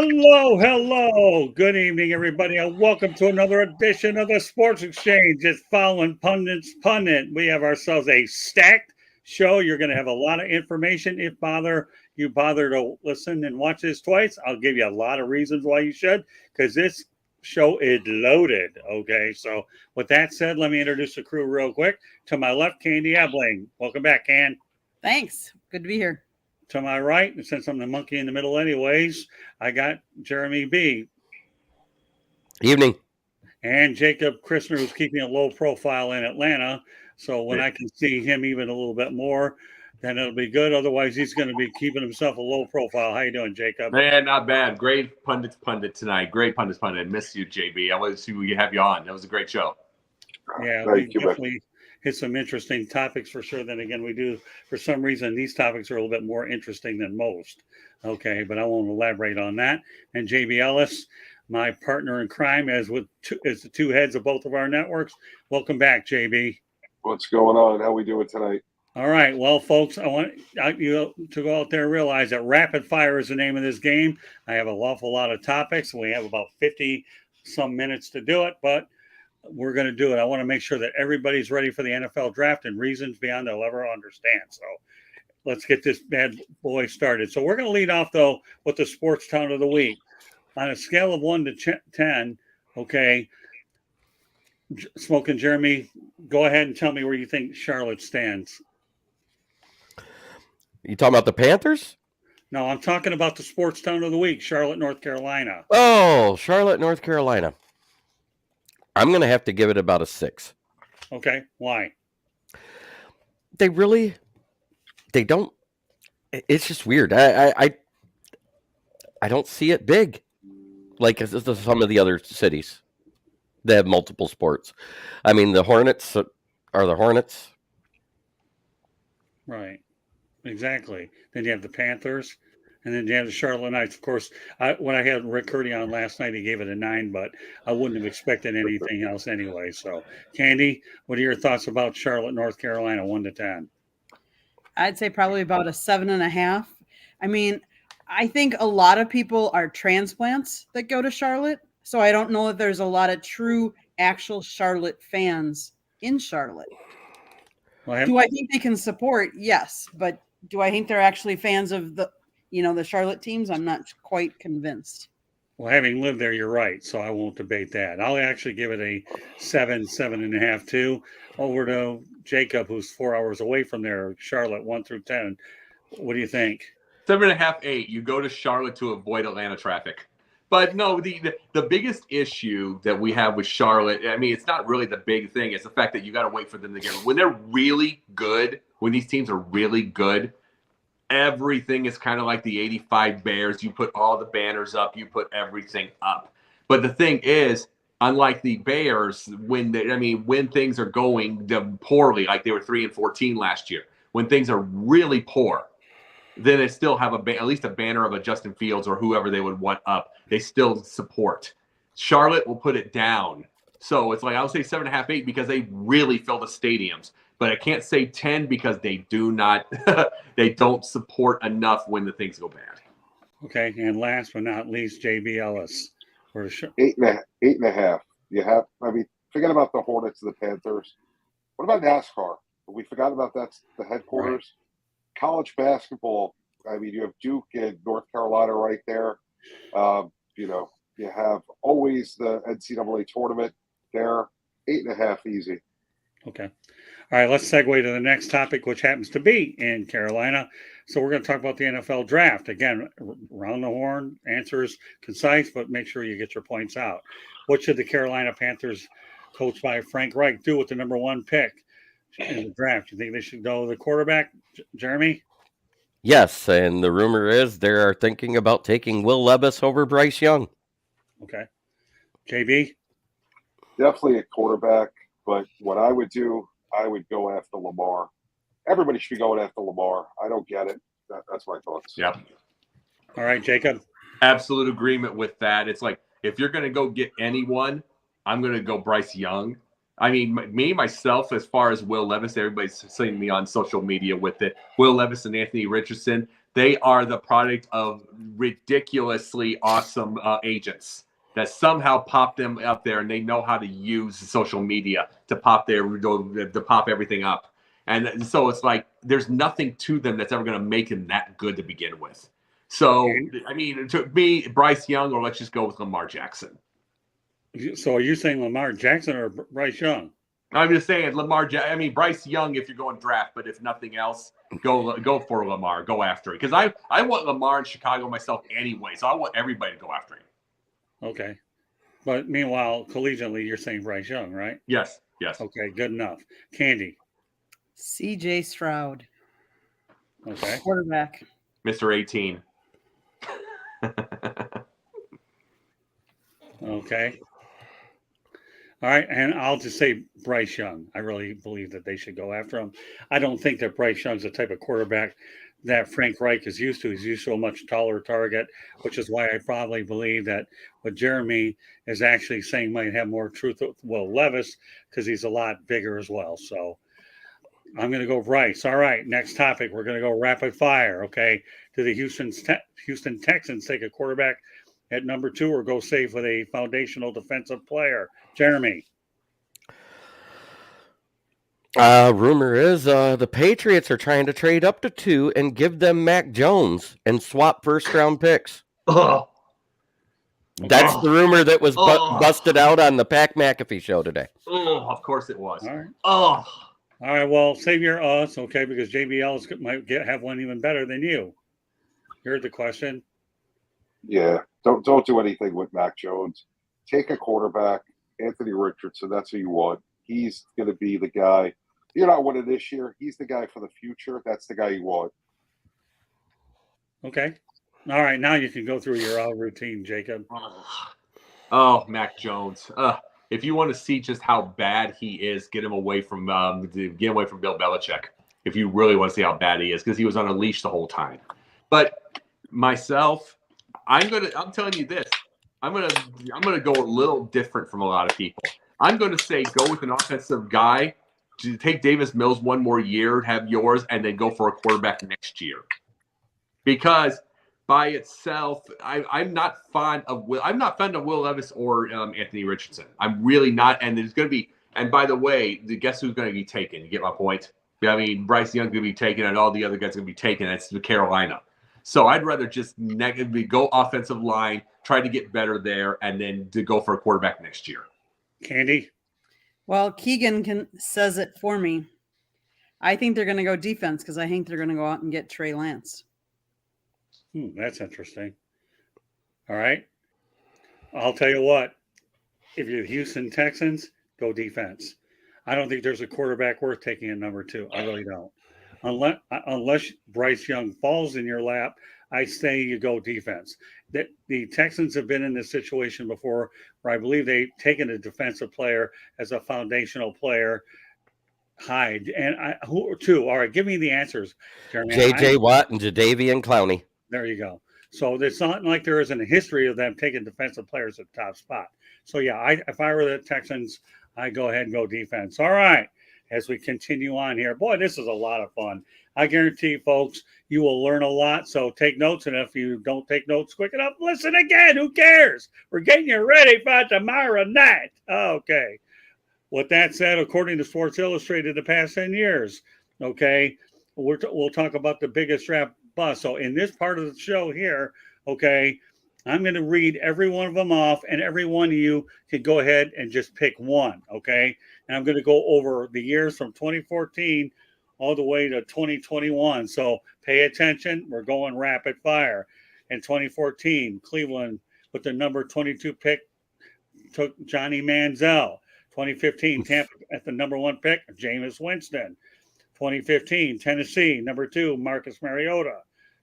Hello, hello. Good evening, everybody, and welcome to another edition of the Sports Exchange. It's following Pundits Pundit. We have ourselves a stacked show. You're going to have a lot of information. If you bother to listen and watch this twice, I'll give you a lot of reasons why you should, because this show is loaded. Okay, so with that said, let me introduce the crew real quick. To my left, Candy Ebling. Welcome back, Can. Thanks. Good to be here. To my right, and since I'm the monkey in the middle anyways, I got Jeremy B. Evening. And Jacob Christner, who's keeping a low profile in Atlanta. So when I can see him even a little bit more, then it'll be good. Otherwise, he's going to be keeping himself a low profile. How you doing, Jacob? Man, not bad. Great pundit tonight. Great pundit. Miss you, JB. I wanted to have you on. That was a great show. Yeah, we definitely hit some interesting topics for sure. Then again, we do, for some reason, these topics are a little bit more interesting than most. Okay, but I won't elaborate on that. And JB Ellis, my partner in crime, as the two heads of both of our networks. Welcome back, JB. What's going on? How we doing tonight? All right, well, folks, I want you to go out there and realize that rapid fire is the name of this game. I have an awful lot of topics. We have about 50 some minutes to do it, but we're going to do it. I want to make sure that everybody's ready for the NFL draft and reasons beyond they'll ever understand. So let's get this bad boy started. So we're going to lead off, though, with the sports town of the week. On a scale of 1 to 10, okay, Smoking Jeremy, go ahead and tell me where you think Charlotte stands. You talking about the Panthers? No, I'm talking about the sports town of the week, Charlotte, North Carolina. Oh, Charlotte, North Carolina. I'm going to have to give it about a 6. Okay, why? They don't. It's just weird. I don't see it big like some of the other cities that have multiple sports. I mean, the Hornets are the Hornets. Right, exactly. Then you have the Panthers, and then you have the Charlotte Knights. Of course, when I had Rick Curdy on last night, he gave it a 9, but I wouldn't have expected anything else anyway. So, Candy, what are your thoughts about Charlotte, North Carolina, 1 to 10? I'd say probably about a 7.5. I mean, I think a lot of people are transplants that go to Charlotte. So I don't know if there's a lot of true, actual Charlotte fans in Charlotte. Well, do I think they can support? Yes. But do I think they're actually fans of the Charlotte teams? I'm not quite convinced. Well, having lived there, you're right. So I won't debate that. I'll actually give it a 7.5 too. Over to Jacob, who's 4 hours away from there. Charlotte, 1 through 10. What do you think? 7.5, 8. You go to Charlotte to avoid Atlanta traffic. But no, the biggest issue that we have with Charlotte, I mean, it's not really the big thing. It's the fact that you got to wait for them to get – when they're really good, when these teams are really good, everything is kind of like the 85 Bears. You put all the banners up. You put everything up. But the thing is, unlike the Bears, when things are going poorly, like they were 3-14 last year, when things are really poor, then they still have at least a banner of a Justin Fields or whoever they would want up. They still support. Charlotte will put it down. So it's like, I'll say 7.5, 8 because they really fill the stadiums. But I can't say 10 because they do not, they don't support enough when the things go bad. Okay, and last but not least, JB Ellis. 8.5. You have, forget about the Hornets and the Panthers. What about NASCAR? We forgot about that's the headquarters. Right. College basketball, you have Duke and North Carolina right there. You have always the NCAA tournament there. 8.5 easy. Okay. All right, let's segue to the next topic, which happens to be in Carolina. So we're going to talk about the NFL draft. Again, round the horn, answers concise, but make sure you get your points out. What should the Carolina Panthers, coached by Frank Reich, do with the number 1 pick in the draft? You think they should go the quarterback, Jeremy? Yes, and the rumor is they are thinking about taking Will Levis over Bryce Young. Okay. JB? Definitely a quarterback, but what I would do, I would go after Lamar. Everybody should be going after Lamar. I don't get it. That's my thoughts. Yeah. All right, Jacob? Absolute agreement with that. It's like, if you're going to go get anyone, I'm going to go Bryce Young. I mean, myself, as far as Will Levis, everybody's seeing me on social media with it. Will Levis and Anthony Richardson, They are the product of ridiculously awesome agents that somehow pop them up there, and they know how to use social media to pop everything up. And so it's like there's nothing to them that's ever going to make them that good to begin with. So, I mean, to me, Bryce Young, or let's just go with Lamar Jackson. So are you saying Lamar Jackson or Bryce Young? I'm just saying Bryce Young if you're going draft, but if nothing else, go for Lamar, go after it. Because I want Lamar in Chicago myself anyway, so I want everybody to go after him. Okay. But meanwhile, collegiately, you're saying Bryce Young, right? Yes. Okay, good enough. Candy. CJ Stroud. Okay. Quarterback. Mr. 18. Okay. All right, and I'll just say Bryce Young. I really believe that they should go after him. I don't think that Bryce Young's the type of quarterback that Frank Reich is used to. He's used to a much taller target, which is why I probably believe that what Jeremy is actually saying might have more truth with Will Levis because he's a lot bigger as well. So I'm going to go Bryce. All right, next topic. We're going to go rapid fire. Okay, do the Houston Texans take a quarterback at number 2 or go safe with a foundational defensive player? Jeremy. Rumor is the Patriots are trying to trade up to 2 and give them Mac Jones and swap first-round picks. Oh. That's the rumor that was busted out on the Pat McAfee show today. Oh, of course it was. All right. Oh. All right, well, save your okay, because JBL might have one even better than you. You heard the question. Yeah, don't do anything with Mac Jones. Take a quarterback, Anthony Richardson. That's who you want. He's going to be the guy. You're not winning this year. He's the guy for the future. That's the guy you want. Okay. All right, now you can go through your routine, Jacob. Oh, Mac Jones. If you want to see just how bad he is, get away from Bill Belichick. If you really want to see how bad he is, because he was on a leash the whole time. But myself, I'm telling you this. I'm gonna go a little different from a lot of people. I'm going to say go with an offensive guy to take Davis Mills one more year, have yours, and then go for a quarterback next year. Because by itself, I'm not fond of Will Levis or Anthony Richardson. I'm really not. And there's going to be. And by the way, guess who's going to be taken? You get my point? I mean, Bryce Young's going to be taken, and all the other guys are going to be taken. It's Carolina. So I'd rather just go offensive line, try to get better there, and then to go for a quarterback next year. Candy? Well, Keegan says it for me. I think they're going to go defense because I think they're going to go out and get Trey Lance. That's interesting. All right. I'll tell you what. If you're the Houston Texans, go defense. I don't think there's a quarterback worth taking at number 2. I really don't. Unless Bryce Young falls in your lap, I say you go defense. The Texans have been in this situation before where I believe they've taken a defensive player as a foundational player. Hyde. And who two? All right, give me the answers, Jeremy. J.J. Watt and Jadeveon Clowney. There you go. So it's not like there isn't a history of them taking defensive players at the top spot. So, yeah, if I were the Texans, I'd go ahead and go defense. All right, as we continue on here. Boy, this is a lot of fun. I guarantee, folks, you will learn a lot. So take notes, and if you don't take notes quick enough, listen again. Who cares? We're getting you ready for tomorrow night. Okay. With that said, according to Sports Illustrated, the past 10 years, okay, we'll talk about the biggest draft bust. So in this part of the show here, okay, I'm going to read every one of them off, and every one of you can go ahead and just pick one, okay? And I'm going to go over the years from 2014 all the way to 2021. So pay attention. We're going rapid fire. In 2014, Cleveland with the number 22 pick took Johnny Manziel. 2015, Tampa at the number 1 pick, Jameis Winston. 2015, Tennessee, number 2, Marcus Mariota.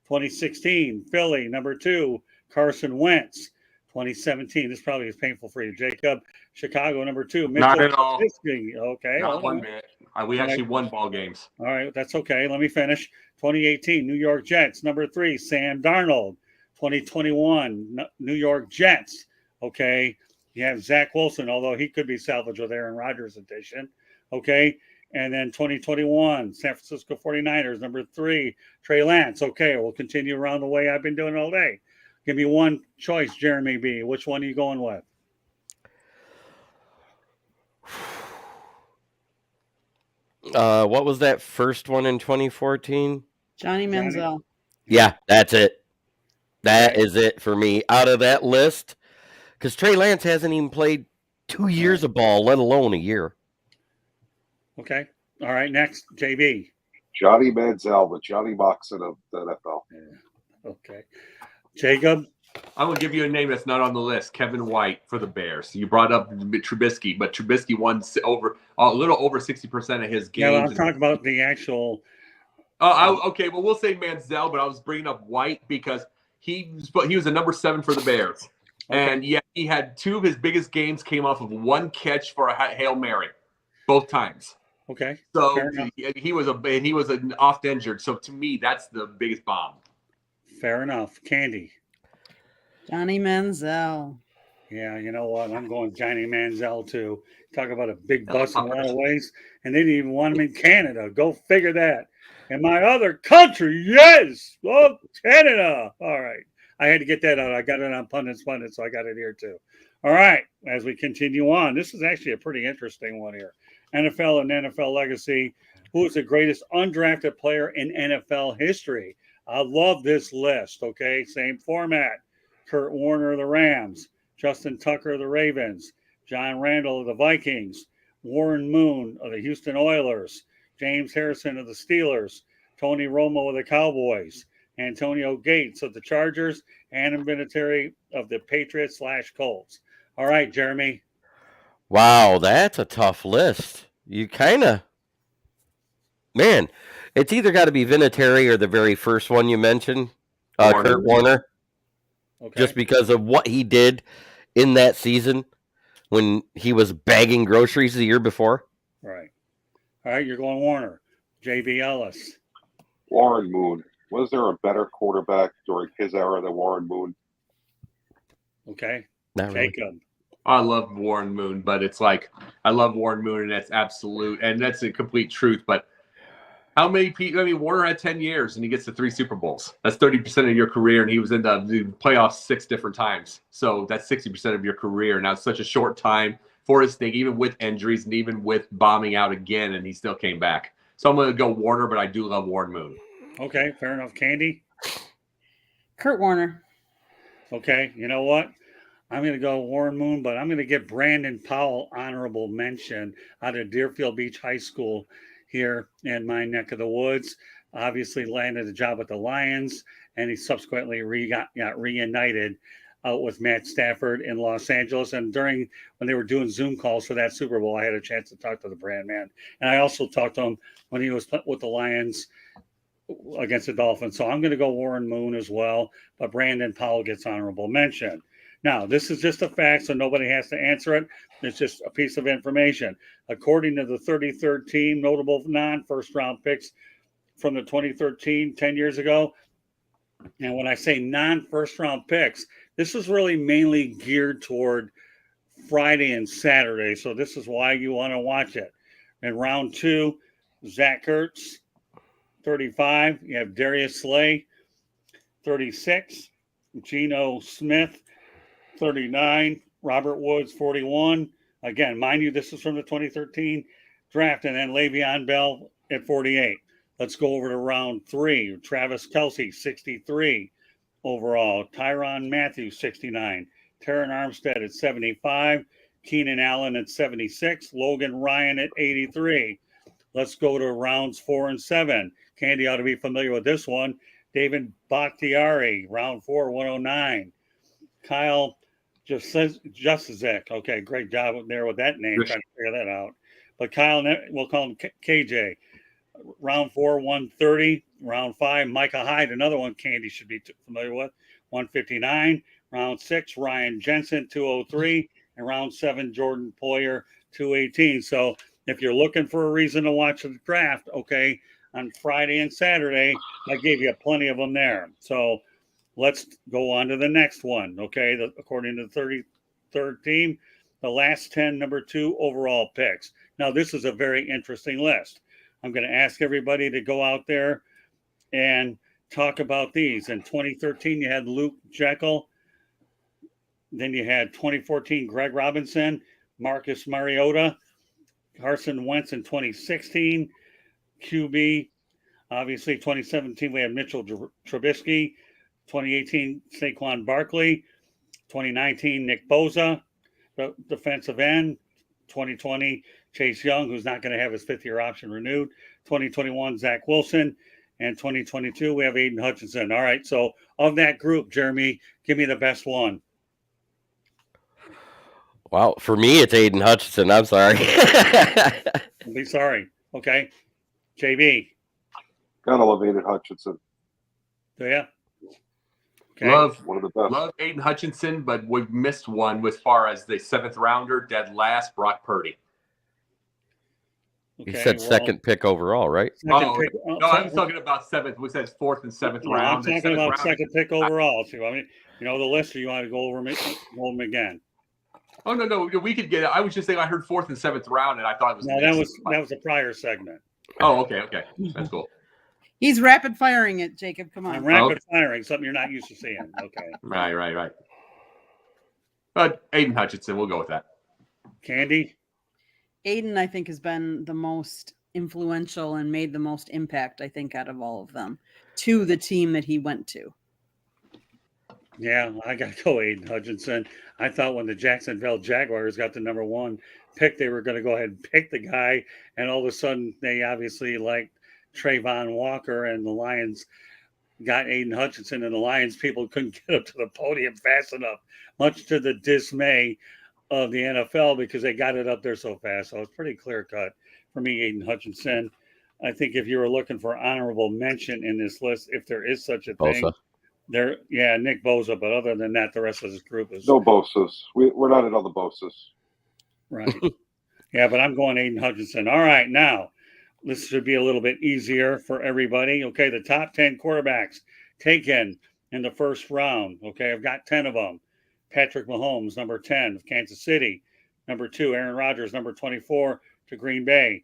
2016, Philly, number 2, Carson Wentz. 2017, this probably is painful for you, Jacob. Chicago, number 2, Mitchell Not at all. Trubisky. Okay. Not one bit. We actually won ball games. All right, that's okay. Let me finish. 2018, New York Jets, number 3, Sam Darnold. 2021, New York Jets. Okay. You have Zach Wilson, although he could be salvaged with Aaron Rodgers edition. Okay. And then 2021, San Francisco 49ers, number 3, Trey Lance. Okay, we'll continue around the way I've been doing all day. Give me one choice, Jeremy B. Which one are you going with? What was that first one in 2014? Johnny Johnny? Manziel. Yeah, that's it. That Okay. is it for me. Out of that list, because Trey Lance hasn't even played 2 years of ball, let alone a year. Okay. All right. Next, JB. Johnny Manziel, the Johnny Moxon of the NFL. Yeah. Okay. Jacob. I'm gonna give you a name that's not on the list. Kevin White for the Bears. You brought up Trubisky, but Trubisky won over a little over 60% of his Yeah, games. I'm talking about the actual. Okay, well we'll say Manziel, but I was bringing up White because he was a number 7 for the Bears, and yeah, he had 2 of his biggest games came off of one catch for a Hail Mary, both times. Okay. So Fair enough. he was an oft injured. So to me, that's the biggest bomb. Fair enough. Candy. Johnny Manziel. Yeah, you know what? I'm going Johnny Manziel too. Talk about a big bust in a lot of ways. And they didn't even want him in Canada. Go figure that. In my other country, yes. Oh, Canada. All right. I had to get that out. I got it on Pundit Pundit, so I got it here too. All right. As we continue on, this is actually a pretty interesting one here. NFL and NFL legacy. Who is the greatest undrafted player in NFL history? I love this list. Okay. Same format. Kurt Warner of the Rams, Justin Tucker of the Ravens, John Randall of the Vikings, Warren Moon of the Houston Oilers, James Harrison of the Steelers, Tony Romo of the Cowboys, Antonio Gates of the Chargers, and Vinatieri of the Patriots/Colts. All right, Jeremy. Wow, that's a tough list. You kind of, man, it's either got to be Vinatieri or the very first one you mentioned, Kurt Warner. Okay. Just because of what he did in that season when he was bagging groceries the year before. Right. All right, you're going Warner. JB Ellis. Warren Moon. Was there a better quarterback during his era than Warren Moon? Okay. Not really. Jacob. I love Warren Moon, but it's like I love Warren Moon, and that's absolute, and that's a complete truth. But how many people? I mean, Warner had 10 years, and he gets to 3 Super Bowls. That's 30% of your career, and he was in the playoffs 6 different times. So that's 60% of your career. Now it's such a short time for his thing, even with injuries and even with bombing out again, and he still came back. So I'm going to go Warner, but I do love Warren Moon. Okay, fair enough. Candy. Kurt Warner. Okay, you know what? I'm going to go Warren Moon, but I'm going to get Brandon Powell honorable mention out of Deerfield Beach High School here in my neck of the woods. Obviously landed a job with the Lions, and he subsequently got reunited with Matt Stafford in Los Angeles. And during when they were doing Zoom calls for that Super Bowl, I had a chance to talk to the brand man. And I also talked to him when he was with the Lions against the Dolphins. So I'm going to go Warren Moon as well, but Brandon Powell gets honorable mention. Now, this is just a fact, so nobody has to answer it. It's just a piece of information. According to the 33rd team, notable non-first round picks from the 2013, 10 years ago. And when I say non-first round picks, this is really mainly geared toward Friday and Saturday. So this is why you want to watch it. In round 2, Zach Ertz, 35. You have Darius Slay, 36. Geno Smith, 39. Robert Woods, 41. Again, mind you, this is from the 2013 draft. And then Le'Veon Bell at 48. Let's go over to round 3. Travis Kelce, 63 overall. Tyrann Mathieu, 69. Terron Armstead at 75. Keenan Allen at 76. Logan Ryan at 83. Let's go to rounds 4 and 7. Candy ought to be familiar with this one. David Bakhtiari, round 4, 109. Kyle Juszczyk. Okay, great job there with that name, trying to figure that out. But Kyle, we'll call him KJ. Round 4, 130. Round 5, Micah Hyde, another one Candy should be familiar with, 159. Round 6, Ryan Jensen, 203. And round 7, Jordan Poyer, 218. So if you're looking for a reason to watch the draft, okay, on Friday and Saturday, I gave you plenty of them there. So let's go on to the next one, okay? According to the 33rd team, the last 10 number 2 overall picks. Now, this is a very interesting list. I'm going to ask everybody to go out there and talk about these. In 2013, you had Luke Jekyll. Then you had 2014 Greg Robinson, Marcus Mariota, Carson Wentz in 2016, QB. Obviously, 2017, we had Mitchell Trubisky. 2018, Saquon Barkley. 2019, Nick Bosa, the defensive end. 2020, Chase Young, who's not going to have his fifth-year option renewed. 2021, Zach Wilson. And 2022, we have Aiden Hutchinson. All right, so of that group, Jeremy, give me the best one. Wow, for me, it's Aiden Hutchinson. I'm sorry. I'll be sorry. Okay. JB. Gotta love Aiden Hutchinson. Do you? Okay. One of the best. Love Aiden Hutchinson, but we've missed one as far as the 7th rounder, dead last, Brock Purdy. You said second pick overall, right? No, I was talking about 7th. We said 4th and 7th No, round. I'm talking about second pick overall. So, I mean, you know the list, or you want to go over them again? Oh no, we could get it. I was just saying I heard 4th and 7th round, and I thought it was. No, that was a prior segment. Oh, okay, that's cool. He's rapid firing it, Jacob. Come on. I'm rapid firing, something you're not used to seeing. Okay. Right. But Aiden Hutchinson, we'll go with that. Candy. Aiden, I think, has been the most influential and made the most impact, I think, out of all of them to the team that he went to. Yeah, I got to go Aiden Hutchinson. I thought when the Jacksonville Jaguars got the number 1 pick, they were going to go ahead and pick the guy. And all of a sudden, they obviously liked Trayvon Walker, and the Lions got Aiden Hutchinson, and the Lions people couldn't get up to the podium fast enough, much to the dismay of the NFL, because they got it up there so fast. So it's pretty clear cut for me, Aiden Hutchinson. I think if you were looking for honorable mention in this list, if there is such a thing, Nick Bosa. But other than that, the rest of this group is no Bosas. We're not in all the Bosas. Right. Yeah, but I'm going Aiden Hutchinson. All right, now this should be a little bit easier for everybody. Okay, the top 10 quarterbacks taken in the first round. Okay, I've got 10 of them. Patrick Mahomes, number 10 of Kansas City. Number 2, Aaron Rodgers, number 24 to Green Bay.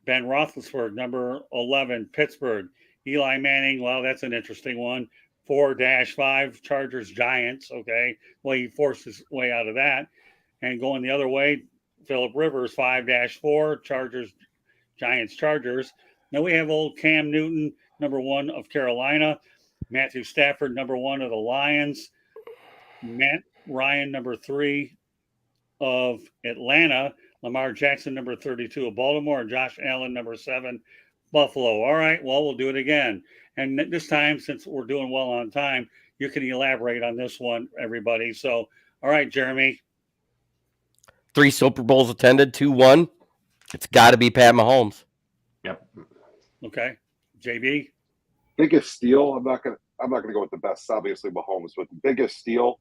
Ben Roethlisberger, number 11, Pittsburgh. Eli Manning, well, that's an interesting one. 4-5, Chargers, Giants. Okay, well, he forced his way out of that. And going the other way, Phillip Rivers, 5-4, Chargers, Giants, Chargers. Now we have old Cam Newton, number 1 of Carolina. Matthew Stafford, number 1 of the Lions. Matt Ryan, number 3 of Atlanta. Lamar Jackson, number 32 of Baltimore. And Josh Allen, number 7, Buffalo. All right, well, we'll do it again. And this time, since we're doing well on time, you can elaborate on this one, everybody. So, all right, Jeremy. 3 Super Bowls attended, 2 won. It's got to be Pat Mahomes. Yep. Okay, JB. Biggest steal. I'm not gonna go with the best. Obviously, Mahomes, but the biggest steal.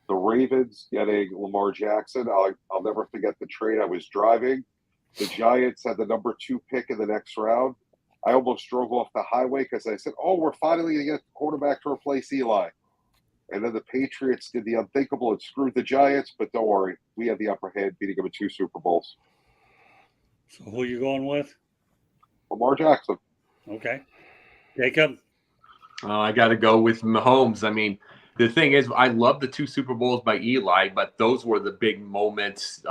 The Ravens getting Lamar Jackson. I'll never forget the trade. I was driving. The Giants had the number 2 pick in the next round. I almost drove off the highway because I said, "Oh, we're finally going to get the quarterback to replace Eli." And then the Patriots did the unthinkable and screwed the Giants. But don't worry, we had the upper hand, beating them in 2 Super Bowls. So who are you going with? Lamar Jackson. Okay. Jacob? I got to go with Mahomes. I mean, the thing is, I love the 2 Super Bowls by Eli, but those were the big moments,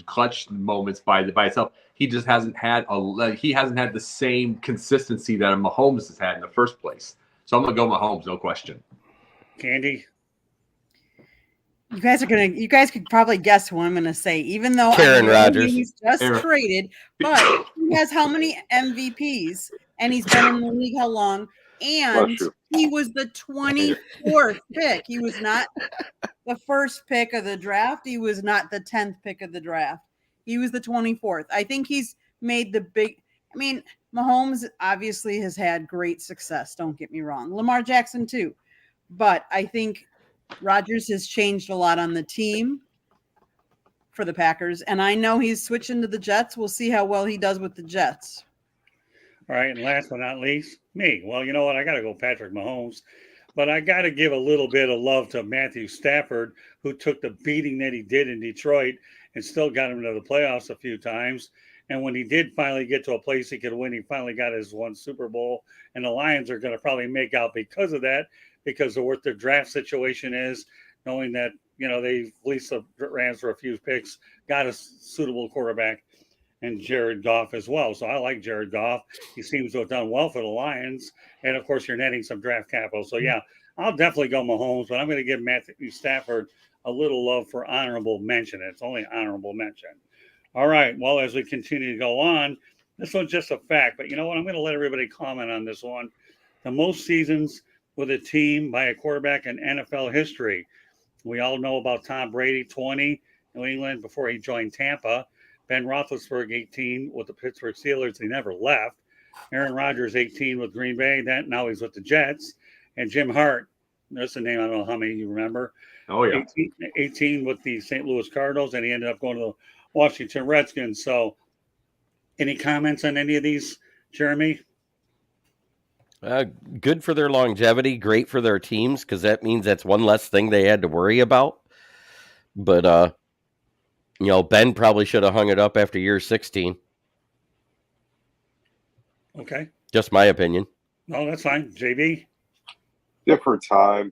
clutch moments by itself. He just hasn't had the same consistency that Mahomes has had in the first place. So I'm gonna go Mahomes, no question. Candy? You guys could probably guess who I'm gonna say, even though Aaron Rodgers. He's just traded, but he has how many MVPs, and he's been in the league how long? And he was the 24th pick. He was not the first pick of the draft. He was not the 10th pick of the draft. He was the 24th. I think he's made the big – I mean, Mahomes obviously has had great success. Don't get me wrong. Lamar Jackson too. But I think Rodgers has changed a lot on the team for the Packers. And I know he's switching to the Jets. We'll see how well he does with the Jets. All right, and last but not least, me. Well, you know what? I got to go Patrick Mahomes. But I got to give a little bit of love to Matthew Stafford, who took the beating that he did in Detroit and still got him to the playoffs a few times. And when he did finally get to a place he could win, he finally got his one Super Bowl. And the Lions are going to probably make out because of that, because of what their draft situation is, knowing that, they leased the Rams for a few picks, got a suitable quarterback, and Jared Goff as well. So I like Jared Goff. He seems to have done well for the Lions. And, of course, you're netting some draft capital. So, yeah, I'll definitely go Mahomes, but I'm going to give Matthew Stafford a little love for honorable mention. It's only honorable mention. All right. Well, as we continue to go on, this one's just a fact. But you know what? I'm going to let everybody comment on this one. The most seasons with a team by a quarterback in NFL history. We all know about Tom Brady, 20, New England before he joined Tampa. Ben Roethlisberger, 18 with the Pittsburgh Steelers. He never left. Aaron Rodgers, 18 with Green Bay. Now he's with the Jets. And Jim Hart, that's a name I don't know how many you remember. Oh, yeah. 18 with the St. Louis Cardinals, and he ended up going to the Washington Redskins. So any comments on any of these, Jeremy? Good for their longevity, great for their teams, because that means that's one less thing they had to worry about. But, Ben probably should have hung it up after year 16. Okay. Just my opinion. No, that's fine. JB? Different time,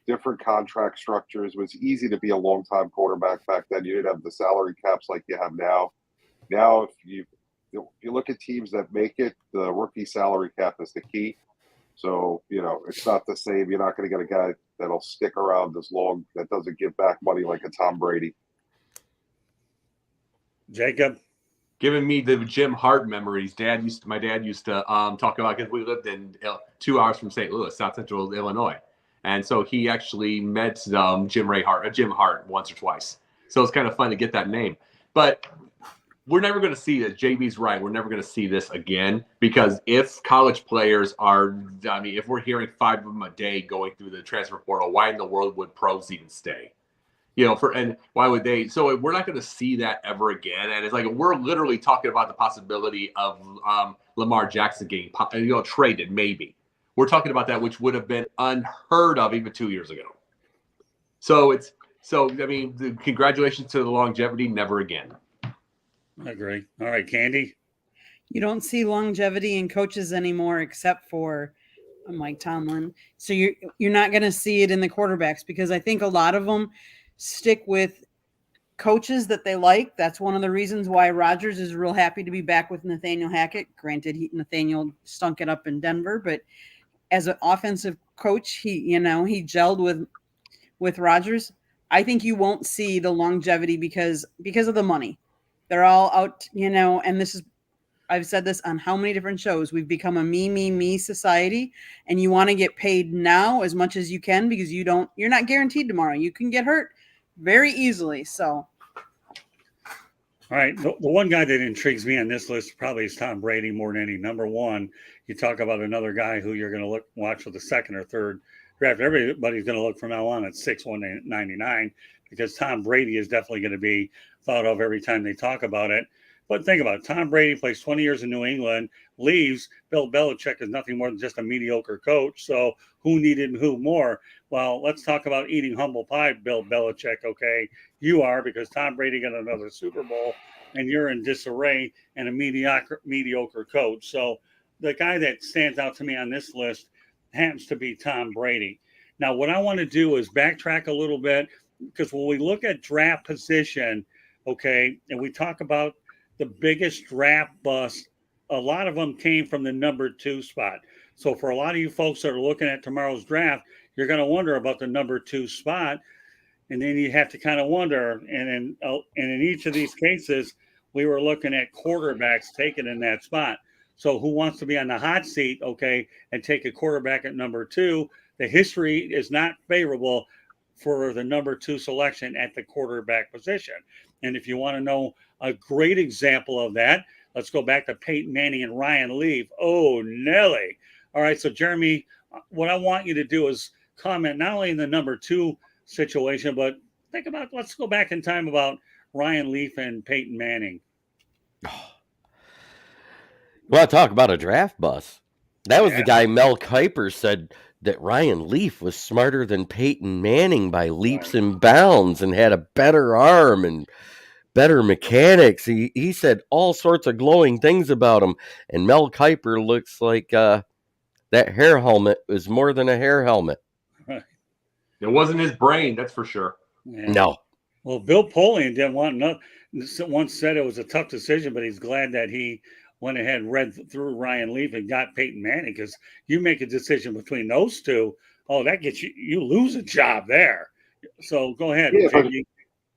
different contract structures. It was easy to be a long-time quarterback back then. You didn't have the salary caps like you have now. Now, if you look at teams that make it, the rookie salary cap is the key. So, it's not the same. You're not going to get a guy that'll stick around as long, that doesn't give back money like a Tom Brady. Jacob? Giving me the Jim Hart memories. My dad used to talk about, because we lived in 2 hours from St. Louis, South Central Illinois. And so he actually met Jim Hart once or twice. So it's kind of fun to get that name. But we're never going to see this. JB's right. We're never going to see this again, because if college players if we're hearing 5 of them a day going through the transfer portal, why in the world would pros even stay? And why would they? So we're not going to see that ever again. And it's like, we're literally talking about the possibility of Lamar Jackson getting traded, maybe. We're talking about that, which would have been unheard of even 2 years ago. So congratulations to the longevity. Never again. I agree. All right, Candy? You don't see longevity in coaches anymore, except for Mike Tomlin. So you're not going to see it in the quarterbacks, because I think a lot of them stick with coaches that they like. That's one of the reasons why Rodgers is real happy to be back with Nathaniel Hackett. Granted, Nathaniel stunk it up in Denver, but as an offensive coach, he gelled with Rodgers. I think you won't see the longevity because of the money. They're all out, and I've said this on how many different shows. We've become a me society, and you want to get paid now as much as you can, because you're not guaranteed tomorrow. You can get hurt very easily. So, all right, the one guy that intrigues me on this list probably is Tom Brady more than any. Number one, you talk about another guy who you're going to watch for the second or third draft. Everybody's going to look from now on at 6'1", because Tom Brady is definitely going to be thought of every time they talk about it. But think about it. Tom Brady plays 20 years in New England, leaves. Bill Belichick is nothing more than just a mediocre coach. So who needed who more? Well, let's talk about eating humble pie, Bill Belichick, okay? You are, because Tom Brady got another Super Bowl, and you're in disarray and a mediocre coach. So the guy that stands out to me on this list happens to be Tom Brady. Now, what I want to do is backtrack a little bit, because when we look at draft position, okay, and we talk about the biggest draft bust, a lot of them came from the number 2 spot. So for a lot of you folks that are looking at tomorrow's draft, you're going to wonder about the number 2 spot. And then you have to kind of wonder, and in each of these cases, we were looking at quarterbacks taken in that spot. So who wants to be on the hot seat, okay, and take a quarterback at number 2? The history is not favorable for the number 2 selection at the quarterback position. And if you want to know a great example of that, let's go back to Peyton Manning and Ryan Leaf. Oh, Nelly. All right, so Jeremy, what I want you to do is comment not only in the number 2 situation, but think about, let's go back in time about Ryan Leaf and Peyton Manning. Well, talk about a draft bust. That was the guy Mel Kiper said that Ryan Leaf was smarter than Peyton Manning by leaps and bounds and had a better arm. And better mechanics. He said all sorts of glowing things about him. And Mel Kiper looks like that hair helmet is more than a hair helmet. Right. It wasn't his brain, that's for sure. Yeah. No. Well, Bill Polian didn't want nothing. Once said it was a tough decision, but he's glad that he went ahead and read through Ryan Leaf and got Peyton Manning, because you make a decision between those two, that gets you lose a job there. So go ahead. Yeah, JD.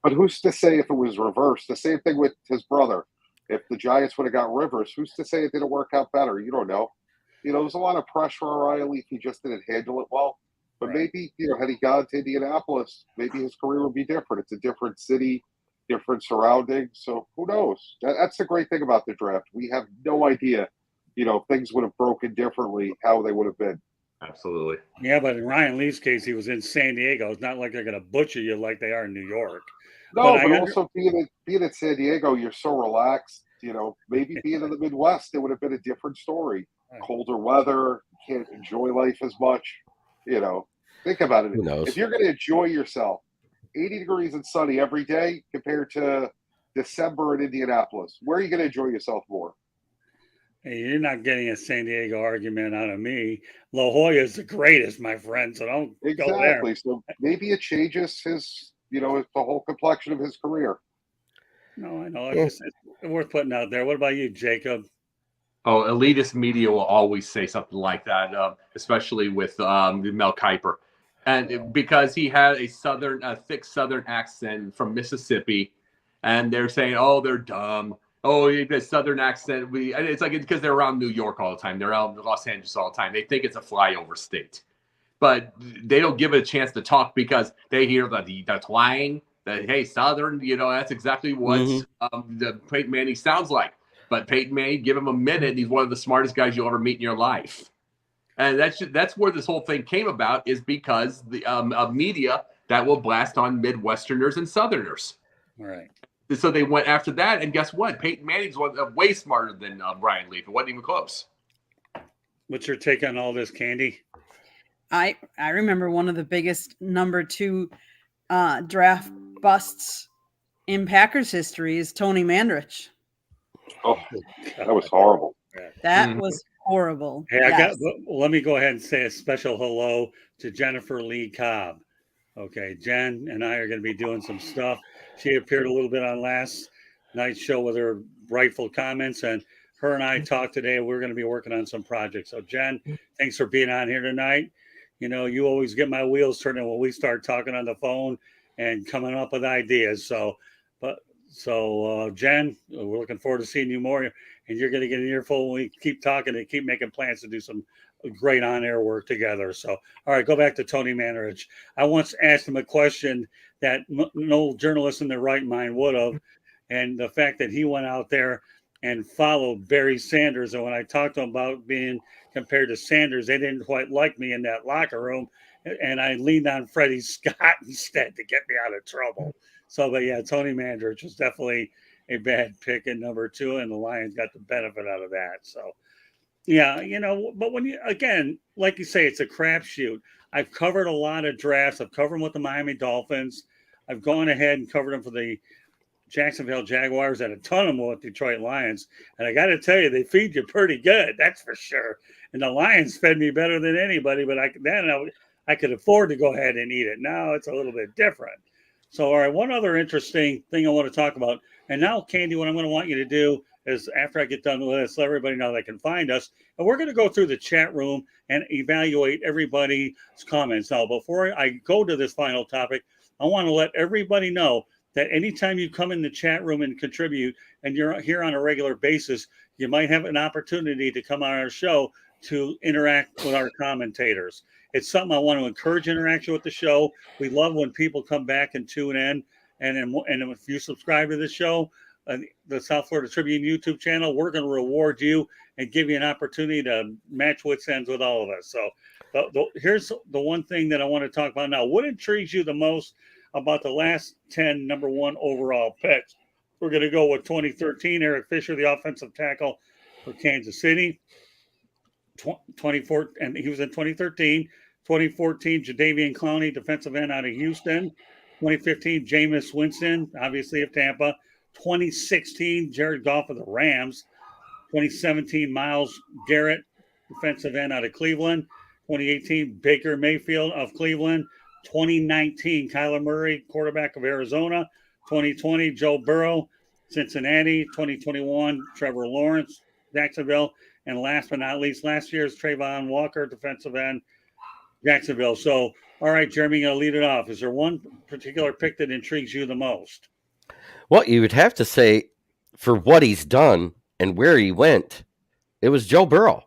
but who's to say if it was reversed? The same thing with his brother. If the Giants would have got Rivers, who's to say it didn't work out better? You don't know. There's a lot of pressure on Ryan Leaf. He just didn't handle it well. But Right. maybe, had he gone to Indianapolis, maybe his career would be different. It's a different city, different surroundings. So who knows? That's the great thing about the draft. We have no idea, if things would have broken differently, how they would have been. Absolutely. Yeah, but in Ryan Leaf's case, he was in San Diego. It's not like they're going to butcher you like they are in New York. No, But but also being at San Diego, you're so relaxed. Maybe being in the Midwest, it would have been a different story. Right. Colder weather, can't enjoy life as much. Think about it. Who knows? If you're going to enjoy yourself, 80 degrees and sunny every day compared to December in Indianapolis, where are you going to enjoy yourself more? Hey, you're not getting a San Diego argument out of me. La Jolla is the greatest, my friend. So don't go there. Exactly. So maybe it changes his, the whole complexion of his career. No, I know. Yeah. It's worth putting out there. What about you, Jacob? Oh, elitist media will always say something like that, especially with Mel Kiper. And because he had a thick Southern accent from Mississippi, and they're saying, "Oh, they're dumb. Oh, the Southern accent." It's like because they're around New York all the time. They're out in Los Angeles all the time. They think it's a flyover state, but they don't give it a chance to talk because they hear the twang. That hey, Southern, that's exactly what the Peyton Manning sounds like. But Peyton Manning, give him a minute, he's one of the smartest guys you'll ever meet in your life. And that's where this whole thing came about, is because the of media that will blast on Midwesterners and Southerners. All right. So they went after that, and guess what? Peyton Manning's way smarter than Ryan Leaf. It wasn't even close. What's your take on all this, Candy? I remember one of the biggest number 2 draft busts in Packers history is Tony Mandrich. Oh, that was horrible. That was horrible. Hey, Yes. let me go ahead and say a special hello to Jennifer Lee Cobb. Okay, Jen and I are going to be doing some stuff. She appeared a little bit on last night's show with her rightful comments, and her and I talked today. We're going to be working on some projects. So, Jen, thanks for being on here tonight. You always get my wheels turning when we start talking on the phone and coming up with ideas. So, Jen, we're looking forward to seeing you more, and you're going to get an earful when we keep talking and keep making plans to do some great on-air work together. So, all right, go back to Tony Mandarich. I once asked him a question that no journalist in their right mind would have, and the fact that he went out there and followed Barry Sanders, and when I talked to him about being compared to Sanders, they didn't quite like me in that locker room, and I leaned on Freddie Scott instead to get me out of trouble. So, but yeah, Tony Mandarich was definitely a bad pick at number 2, and the Lions got the benefit out of that. So, yeah, but when you, again, like you say, it's a crapshoot. I've covered a lot of drafts. I've covered them with the Miami Dolphins. I've gone ahead and covered them for the Jacksonville Jaguars and a ton of them with Detroit Lions. And I got to tell you, they feed you pretty good. That's for sure. And the Lions fed me better than anybody, but I could afford to go ahead and eat it. Now it's a little bit different. So, all right, one other interesting thing I want to talk about. And now, Candy, what I'm going to want you to do is after I get done with this, let everybody know they can find us. And we're going to go through the chat room and evaluate everybody's comments. Now, before I go to this final topic, I want to let everybody know that anytime you come in the chat room and contribute and you're here on a regular basis, you might have an opportunity to come on our show to interact with our commentators. It's something I want to encourage interaction with the show. We love when people come back and tune in. And if you subscribe to the show, the South Florida Tribune YouTube channel, we're going to reward you and give you an opportunity to match wits ends with all of us. So here's the one thing that I want to talk about now. What intrigues you the most about the last 10 number 1 overall picks? We're going to go with 2013, Eric Fisher, the offensive tackle for Kansas City. 24, and he was in 2013. 2014, Jadeveon Clowney, defensive end out of Houston. 2015, Jameis Winston, obviously of Tampa. 2016, Jared Goff of the Rams. 2017, Myles Garrett, defensive end out of Cleveland. 2018, Baker Mayfield of Cleveland. 2019, Kyler Murray, quarterback of Arizona. 2020, Joe Burrow, Cincinnati. 2021, Trevor Lawrence, Jacksonville. And last but not least, last year's Trayvon Walker, defensive end, Jacksonville. So, all right, Jeremy, you're going to lead it off. Is there one particular pick that intrigues you the most? Well, you would have to say, for what he's done and where he went, it was Joe Burrow.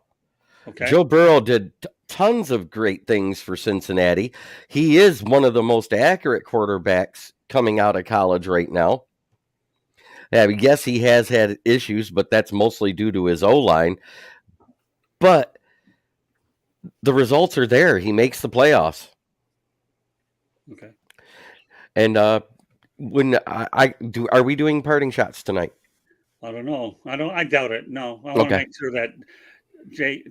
Okay. Joe Burrow did tons of great things for Cincinnati. He is one of the most accurate quarterbacks coming out of college right now. I guess he has had issues, but that's mostly due to his O-line. But the results are there. He makes the playoffs. Okay. And when I do, are we doing parting shots tonight? I don't know. I doubt it. No, I want to Okay. make sure that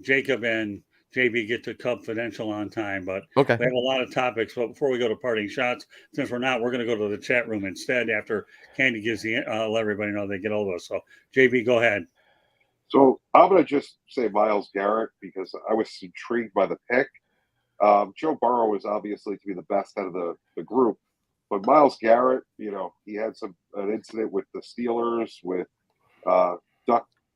Jacob and JB get to Confidential on time. But Okay. we have a lot of topics. But before we go to parting shots, since we're not, we're going to go to the chat room instead after Candy gives let everybody know they get over us. So JB, go ahead. So I'm going to just say Myles Garrett because I was intrigued by the pick. Joe Burrow is obviously to be the best out of the group, but Myles Garrett, he had an incident with the Steelers, with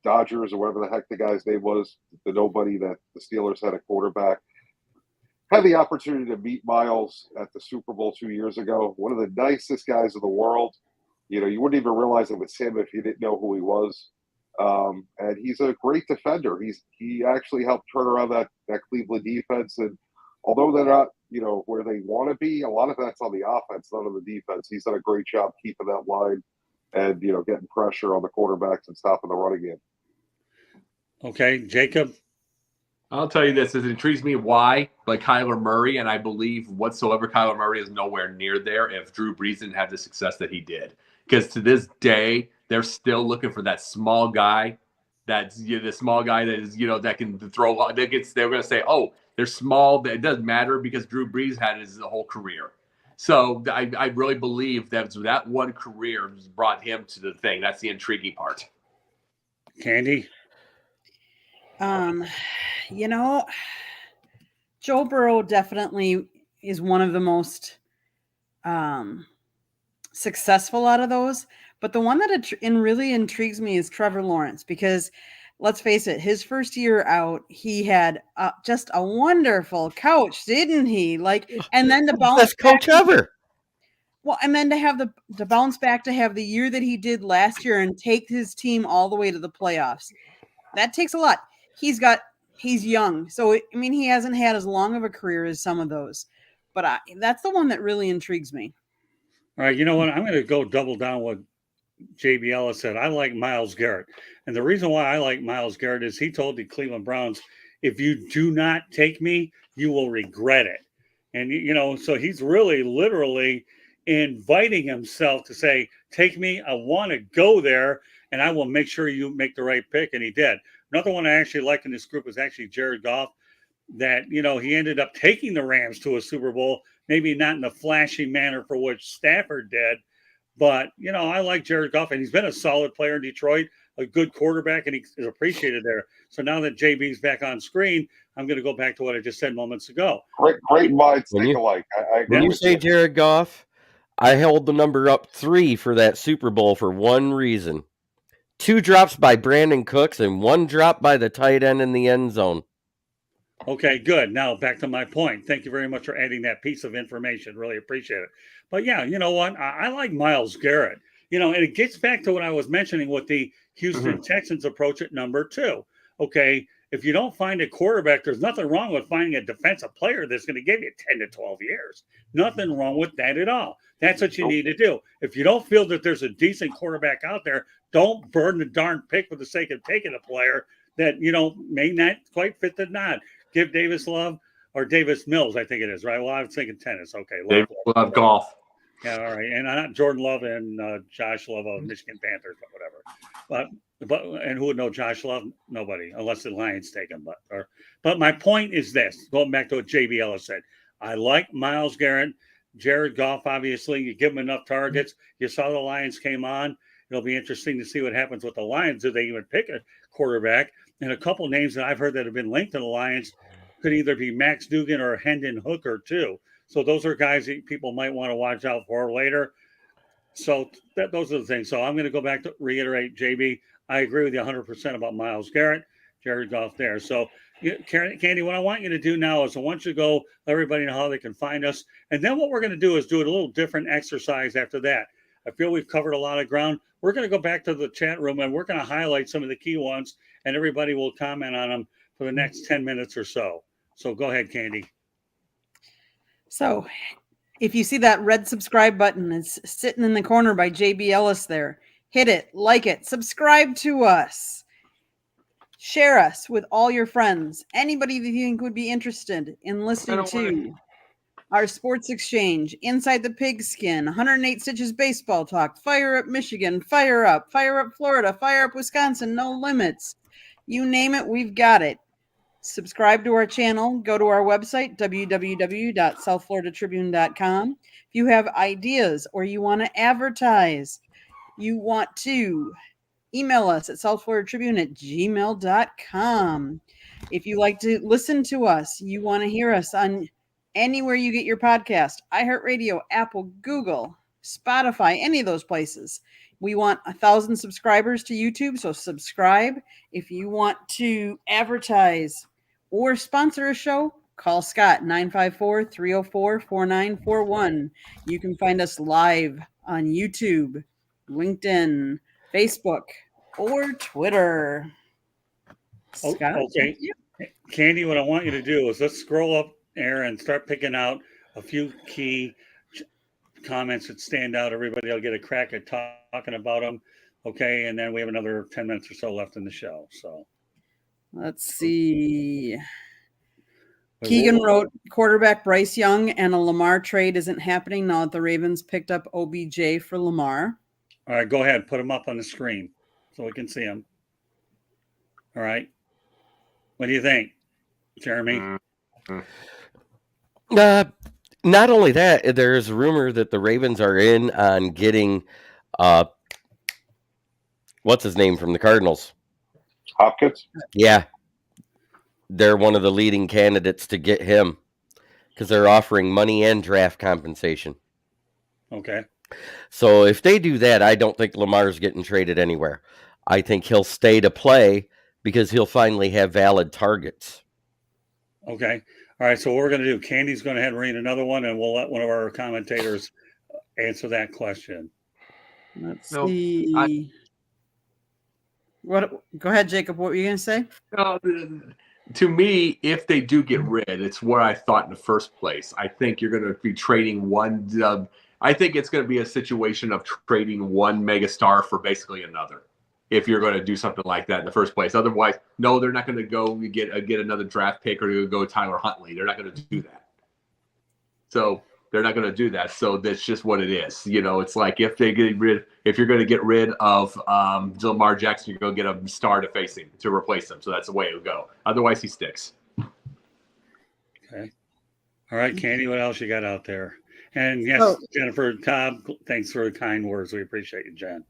Dodgers or whatever the heck the guy's name was, the nobody that the Steelers had a quarterback. Had the opportunity to meet Myles at the Super Bowl 2 years ago. One of the nicest guys in the world. You wouldn't even realize it was him if you didn't know who he was. And he's a great defender. He actually helped turn around that Cleveland defense. And although they're not, where they want to be, a lot of that's on the offense, not on the defense. He's done a great job keeping that line and, getting pressure on the quarterbacks and stopping the running game. Okay, Jacob. I'll tell you this: it intrigues me why, but Kyler Murray, and I believe whatsoever Kyler Murray is nowhere near there if Drew Brees didn't have the success that he did. Because to this day, they're still looking for that small guy. That's the small guy that is that can throw. They're going to say, oh, they're small. It doesn't matter because Drew Brees had his whole career. So I really believe that one career brought him to the thing. That's the intriguing part. Candy. Joe Burrow definitely is one of the most successful out of those. But the one that really intrigues me is Trevor Lawrence, because let's face it, his first year out, he had just a wonderful coach, didn't he? And then to bounce Best coach ever. Well, and then to bounce back to have the year that he did last year and take his team all the way to the playoffs. That takes a lot. He's young. So, he hasn't had as long of a career as some of those. But that's the one that really intrigues me. All right, you know what? I'm going to go double down what JB Ellis said. I like Myles Garrett. And the reason why I like Myles Garrett is he told the Cleveland Browns, if you do not take me, you will regret it. And, so he's really literally inviting himself to say, take me, I want to go there, and I will make sure you make the right pick. And he did. Another one I actually like in this group is actually Jared Goff, that, he ended up taking the Rams to a Super Bowl, maybe not in the flashy manner for which Stafford did. But, I like Jared Goff, and he's been a solid player in Detroit, a good quarterback, and he is appreciated there. So now that JB's back on screen, I'm going to go back to what I just said moments ago. Great minds think alike. I agree When you with say Jared Goff, I held the number up 3 for that Super Bowl for one reason. 2 drops by Brandon Cooks and 1 drop by the tight end in the end zone. Okay, good. Now back to my point. Thank you very much for adding that piece of information. Really appreciate it. But yeah, you know what? I like Myles Garrett. And it gets back to what I was mentioning with the Houston Texans approach at number 2. Okay, if you don't find a quarterback, there's nothing wrong with finding a defensive player that's going to give you 10 to 12 years. Nothing wrong with that at all. That's what you need to do. If you don't feel that there's a decent quarterback out there, don't burn the darn pick for the sake of taking a player that, may not quite fit the nod. Give Davis Love or Davis Mills, I think it is, right? Well, I was thinking tennis. Okay. Love golf. Yeah, all right. And not Jordan Love and Josh Love of Michigan Panthers or whatever. But and who would know Josh Love? Nobody, unless the Lions take him. But my point is this, going back to what JB Ellis said. I like Myles Garrett, Jared Goff, obviously. You give him enough targets. You saw the Lions came on. It'll be interesting to see what happens with the Lions. Do they even pick a quarterback? And a couple names that I've heard that have been linked to the Lions could either be Max Dugan or Hendon Hooker too. So those are guys that people might want to watch out for later. So those are the things. So I'm going to go back to reiterate, JB. I agree with you 100% about Myles Garrett. Jared Goff there. So, Candy, what I want you to do now is I want you to go let everybody know how they can find us. And then what we're going to do is do a little different exercise after that. I feel we've covered a lot of ground. We're going to go back to the chat room and we're going to highlight some of the key ones and everybody will comment on them for the next 10 minutes or so. So go ahead, Candy. So if you see that red subscribe button, it's sitting in the corner by JB Ellis there. Hit it, like it, subscribe to us. Share us with all your friends. Anybody that you think would be interested in listening to our Sports Exchange, Inside the Pigskin, 108 Stitches Baseball Talk, Fire Up Michigan, Fire Up Florida, Fire Up Wisconsin, No Limits. You name it, we've got it. Subscribe to our channel. Go to our website, www.southfloridatribune.com. If you have ideas or you want to advertise, you want to email us at southfloridatribune@gmail.com. If you like to listen to us, you want to hear us on anywhere you get your podcast, iHeartRadio, Apple, Google, Spotify, any of those places. We want 1,000 subscribers to YouTube, so subscribe. If you want to advertise or sponsor a show, call Scott, 954-304-4941. You can find us live on YouTube, LinkedIn, Facebook, or Twitter. Scott, Okay. Candy, what I want you to do is let's scroll up there and start picking out a few key comments that stand out. Everybody will get a crack at talking about them. Okay. And then we have another 10 minutes or so left in the show. So let's see. Keegan wrote, quarterback Bryce Young and a Lamar trade isn't happening now that the Ravens picked up OBJ for Lamar. All right, go ahead. Put them up on the screen so we can see them. All right. What do you think, Jeremy? Not only that, there's a rumor that the Ravens are in on getting, what's his name from the Cardinals? Hopkins? Yeah. They're one of the leading candidates to get him because they're offering money and draft compensation. Okay. So if they do that, I don't think Lamar's getting traded anywhere. I think he'll stay to play because he'll finally have valid targets. Okay. All right. So what we're going to do, Candy's going to head and read another one, and we'll let one of our commentators answer that question. Let's see. What? Go ahead, Jacob. What were you going to say? To me, if they do get rid, it's what I thought in the first place. I think you're going to be trading one. I think it's going to be a situation of trading one megastar for basically another. If you're going to do something like that in the first place, otherwise, no, they're not going to go get another draft pick or go Tyler Huntley. They're not going to do that. So they're not going to do that. So that's just what it is. You know, it's like if you're going to get rid of Lamar Jackson, you're going to get a star to face him to replace him. So that's the way it would go. Otherwise, he sticks. Okay. All right, Candy, what else you got out there? And yes, Jennifer Cobb, thanks for the kind words. We appreciate you, Jen.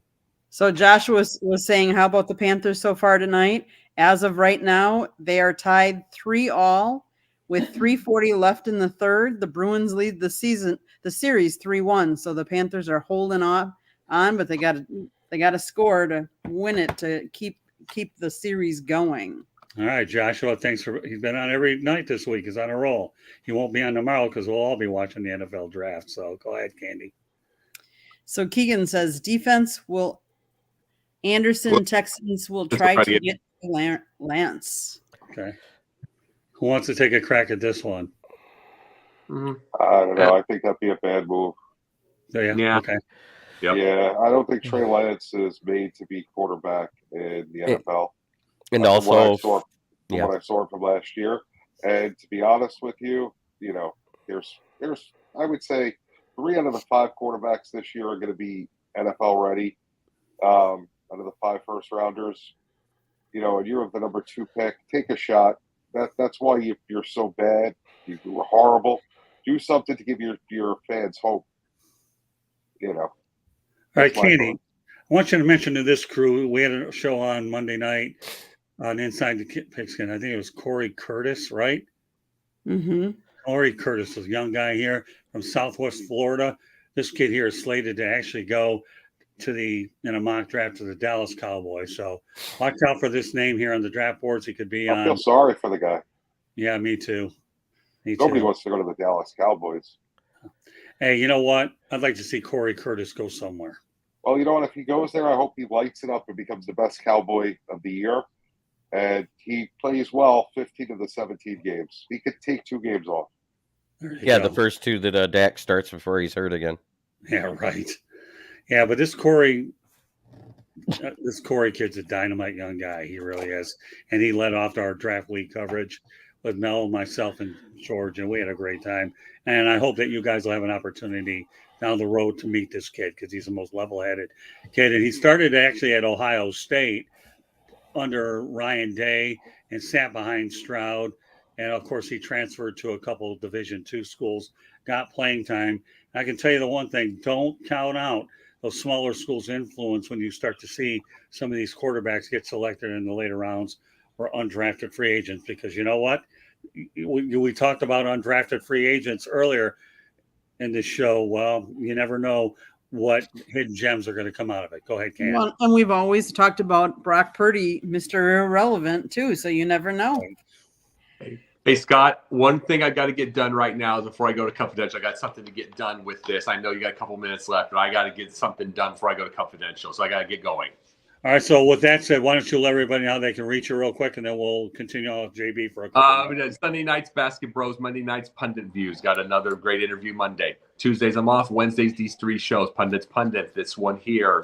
So Josh was saying, how about the Panthers so far tonight? As of right now, they are tied 3-3 with 3:40 left in the third. The Bruins lead the series 3-1. So the Panthers are holding on, but they got to score to win it to keep the series going. All right, Joshua, he's been on every night this week. He's on a roll. He won't be on tomorrow because we'll all be watching the NFL draft. So go ahead, Candy. So Keegan says Texans will try to get Lance. Okay. Who wants to take a crack at this one? I don't know. I think that'd be a bad move. Yeah. Okay. Yep. Yeah, I don't think Trey Lance is made to be quarterback in the NFL. And what I saw from last year. And to be honest with you, you know, there's I would say 3 out of the 5 quarterbacks this year are going to be NFL ready. Out of the 5 first rounders, you know, and you're the number 2 pick, take a shot. That's why you're so bad. You were horrible. Do something to give your fans hope. You know. All right, Candy. I want you to mention to this crew, we had a show on Monday night on Inside the Pigskin. I think it was Corey Curtis, right? Mm-hmm. Corey Curtis is a young guy here from Southwest Florida. This kid here is slated to actually go in a mock draft to the Dallas Cowboys. So watch out for this name here on the draft boards. He could be I feel on. sorry for the guy. Yeah, me too. Me Nobody too. wants to go to the Dallas Cowboys. Hey, you know what? I'd like to see Corey Curtis go somewhere. Well, you know what? If he goes there, I hope he lights it up and becomes the best Cowboy of the year. And he plays well 15 of the 17 games. He could take 2 games off. There you Yeah, go. the first 2 that Dak starts before he's hurt again. Yeah, right. Yeah, but this Corey kid's a dynamite young guy. He really is. And he led off our draft week coverage with Mel, myself, and George, and we had a great time. And I hope that you guys will have an opportunity down the road to meet this kid because he's the most level-headed kid. And he started actually at Ohio State under Ryan Day and sat behind Stroud. And, of course, he transferred to a couple of Division II schools, got playing time. I can tell you the one thing, don't count out those smaller schools' influence when you start to see some of these quarterbacks get selected in the later rounds or undrafted free agents, because you know what? We talked about undrafted free agents earlier in this show. Well, you never know what hidden gems are going to come out of it. Go ahead, Cam. Well, and we've always talked about Brock Purdy, Mr. Irrelevant, too, so you never know. Hey, Scott, one thing I got to get done right now before I go to Confidential. I got something to get done with this. I know you got a couple minutes left, but I got to get something done before I go to Confidential, so I got to get going. All right, so with that said, why don't you let everybody know how they can reach you real quick, and then we'll continue on with JB for a couple minutes. Sunday nights, Basket Bros. Monday nights, Pundit Views. Got another great interview Monday. Tuesdays, I'm off. Wednesdays, these 3 shows. Pundit. This one here,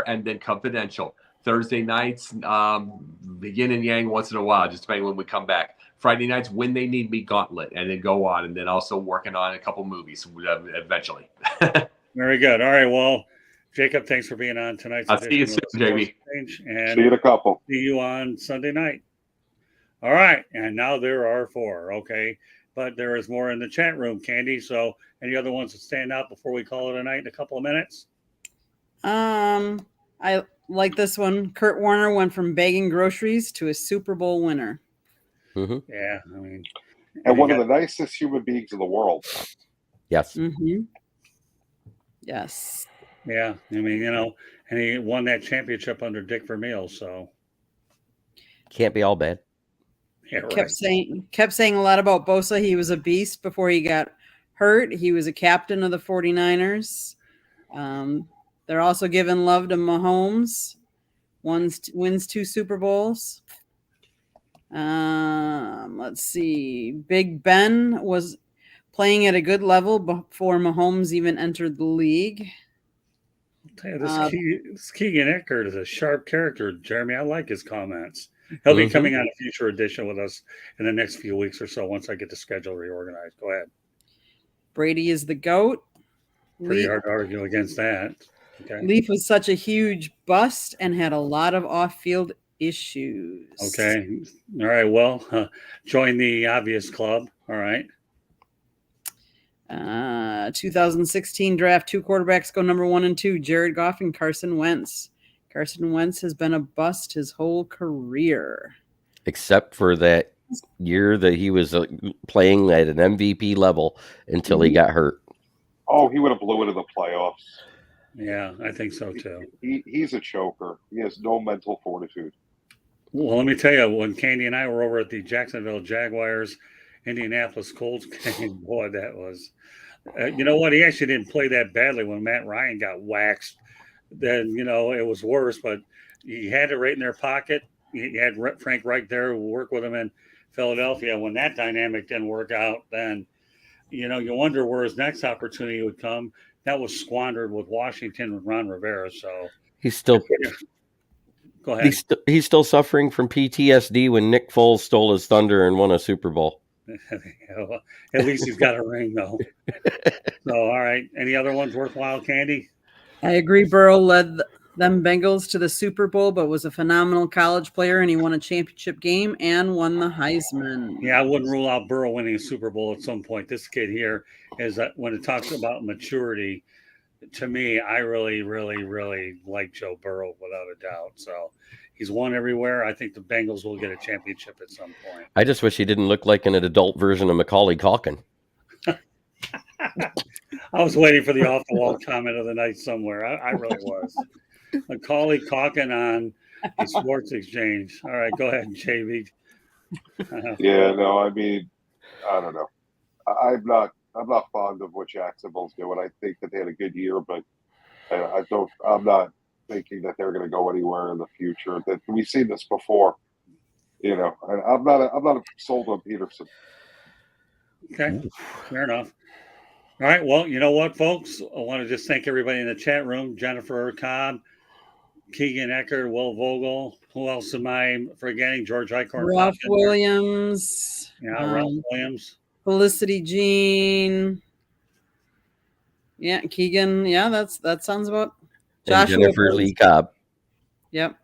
and then Confidential. Thursday nights, Yin and Yang once in a while, just depending when we come back. Friday nights, When They Need Me, Gauntlet, and then go on. And then also working on a couple movies eventually. Very good. All right, well, Jacob, thanks for being on tonight's I'll see you soon, JB. And See you in a couple. see you on Sunday night. All right, and now there are 4, okay? But there is more in the chat room, Candy. So any other ones that stand out before we call it a night in a couple of minutes? I like this one. Kurt Warner went from bagging groceries to a Super Bowl winner. Mm-hmm. Yeah, I mean. And one of the nicest human beings in the world. Yes. Mm-hmm. Yes. Yeah, I mean, and he won that championship under Dick Vermeil, so. Can't be all bad. Yeah, right. Kept saying a lot about Bosa. He was a beast before he got hurt. He was a captain of the 49ers. They're also giving love to Mahomes. Wins 2 Super Bowls. Let's see. Big Ben was playing at a good level before Mahomes even entered the league. I'll tell you, this Keegan Eckert is a sharp character, Jeremy. I like his comments. He'll be coming on a future edition with us in the next few weeks or so once I get the schedule reorganized. Go ahead. Brady is the GOAT. Pretty hard to argue against that. Okay. Leaf was such a huge bust and had a lot of off-field issues. Okay. All right. Well, join the obvious club. All right. 2016 draft, 2 quarterbacks go number 1 and 2, Jared Goff and Carson Wentz. Carson Wentz has been a bust his whole career. Except for that year that he was playing at an MVP level until he got hurt. Oh, he would have blew it in the playoffs. Yeah, I think so too. He's a choker. He has no mental fortitude. Well, let me tell you, when Candy and I were over at the Jacksonville Jaguars, Indianapolis Colts game, boy, that was. You know what? He actually didn't play that badly when Matt Ryan got waxed. Then, it was worse, but he had it right in their pocket. He had Frank Reich there who worked with him in Philadelphia. When that dynamic didn't work out, then, you wonder where his next opportunity would come. That was squandered with Washington with Ron Rivera. So he's still go ahead. He's still suffering from PTSD when Nick Foles stole his thunder and won a Super Bowl. Well, at least he's got a ring, though. So, all right. Any other ones worthwhile, Candy? I agree. Burrow led them Bengals to the Super Bowl, but was a phenomenal college player, and he won a championship game and won the Heisman. Yeah, I wouldn't rule out Burrow winning a Super Bowl at some point. This kid here is when it talks about maturity, to me, I really, really, really like Joe Burrow without a doubt. So he's won everywhere. I think the Bengals will get a championship at some point. I just wish he didn't look like an adult version of Macaulay Culkin. I was waiting for the off the wall comment of the night somewhere. I really was. Macaulay Culkin on the Sports Exchange. All right, go ahead, JB. Yeah, no, I mean, I don't know. I'm not fond of what Jacksonville's doing. I think that they had a good year, but I'm not thinking that they're going to go anywhere in the future. That we've seen this before, you know. And I'm not sold on Peterson. Okay, fair enough. All right, well, you know what, folks? I want to just thank everybody in the chat room: Jennifer Cobb, Keegan Ecker, Will Vogel. Who else am I forgetting? George Eichhorn. Ralph Williams. Yeah, Ralph Williams. Felicity Jean. Yeah, Keegan. Yeah, that sounds about. And Jennifer Lee Cobb. Yep.